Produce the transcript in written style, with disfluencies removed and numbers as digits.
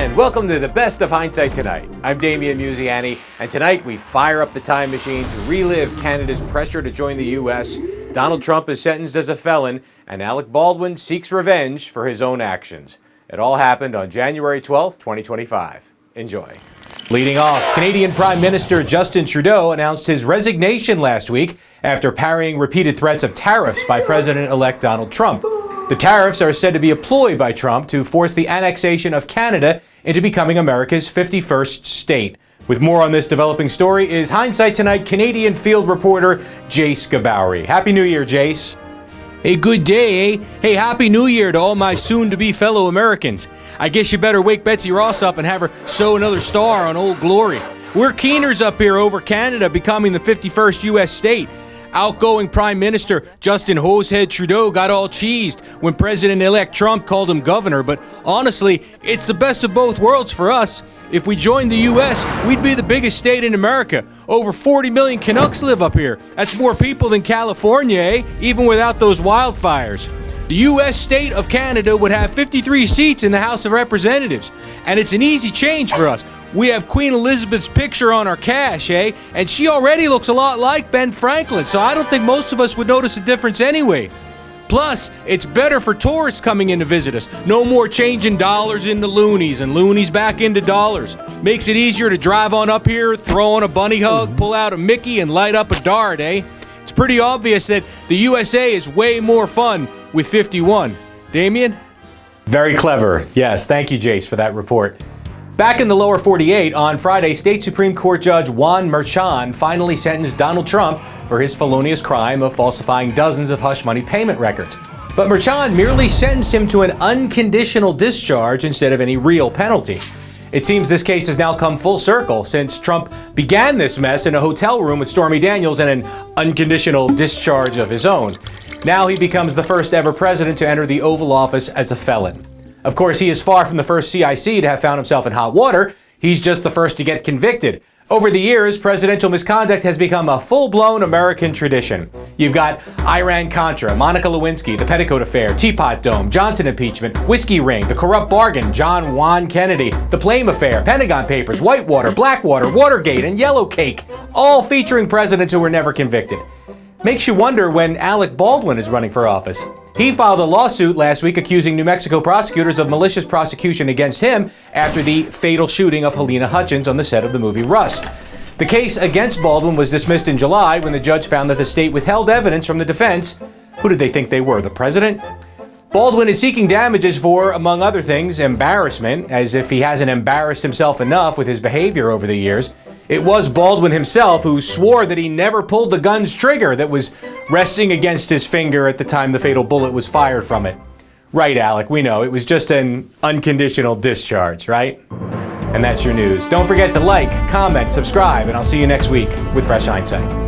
and welcome to the best of Hindsight Tonight. I'm Damian Muziani, and tonight we fire up the time machine to relive Canada's pressure to join the U.S. Donald Trump is sentenced as a felon, and Alec Baldwin seeks revenge for his own actions. It all happened on January 12th, 2025. Enjoy. Leading off, Canadian Prime Minister Justin Trudeau announced his resignation last week after parrying repeated threats of tariffs by President-elect Donald Trump. The tariffs are said to be a ploy by Trump to force the annexation of Canada into becoming America's 51st state. With more on this developing story is Hindsight Tonight Canadian field reporter Jace Gabowry. Happy New Year, Jace. Hey, good day, eh? Hey, Happy New Year to all my soon-to-be fellow Americans. I guess you better wake Betsy Ross up and have her sew another star on Old Glory. We're keeners up here over Canada becoming the 51st U.S. state. Outgoing Prime Minister Justin Hosehead Trudeau got all cheesed when President-elect Trump called him governor, but honestly, it's the best of both worlds for us. If we joined the U.S., we'd be the biggest state in America. Over 40 million Canucks live up here. That's more people than California, eh? Even without those wildfires. The U.S. state of Canada would have 53 seats in the House of Representatives, and it's an easy change for us. We have Queen Elizabeth's picture on our cash, eh? And she already looks a lot like Ben Franklin, so I don't think most of us would notice a difference anyway. Plus, it's better for tourists coming in to visit us. No more changing dollars into loonies and loonies back into dollars. Makes it easier to drive on up here, throw on a bunny hug, pull out a Mickey, and light up a dart, eh? It's pretty obvious that the USA is way more fun with 51. Damian? Very clever. Yes, thank you, Jace, for that report. Back in the lower 48, on Friday, State Supreme Court Judge Juan Merchan finally sentenced Donald Trump for his felonious crime of falsifying dozens of hush money payment records. But Merchan merely sentenced him to an unconditional discharge instead of any real penalty. It seems this case has now come full circle since Trump began this mess in a hotel room with Stormy Daniels and an unconditional discharge of his own. Now he becomes the first ever president to enter the Oval Office as a felon. Of course, he is far from the first CIC to have found himself in hot water. He's just the first to get convicted. Over the years, presidential misconduct has become a full-blown American tradition. You've got Iran-Contra, Monica Lewinsky, the Petticoat Affair, Teapot Dome, Johnson impeachment, Whiskey Ring, the corrupt bargain, John Juan Kennedy, the Plame Affair, Pentagon Papers, Whitewater, Blackwater, Watergate, and Yellow Cake, all featuring presidents who were never convicted. Makes you wonder when Alec Baldwin is running for office. He filed a lawsuit last week accusing New Mexico prosecutors of malicious prosecution against him after the fatal shooting of Helena Hutchins on the set of the movie Rust. The case against Baldwin was dismissed in July when the judge found that the state withheld evidence from the defense. Who did they think they were, the president? Baldwin is seeking damages for, among other things, embarrassment, as if he hasn't embarrassed himself enough with his behavior over the years. It was Baldwin himself who swore that he never pulled the gun's trigger that was resting against his finger at the time the fatal bullet was fired from it. Right, Alec, we know. It was just an unconditional discharge, right? And that's your news. Don't forget to like, comment, subscribe, and I'll see you next week with Fresh Hindsight.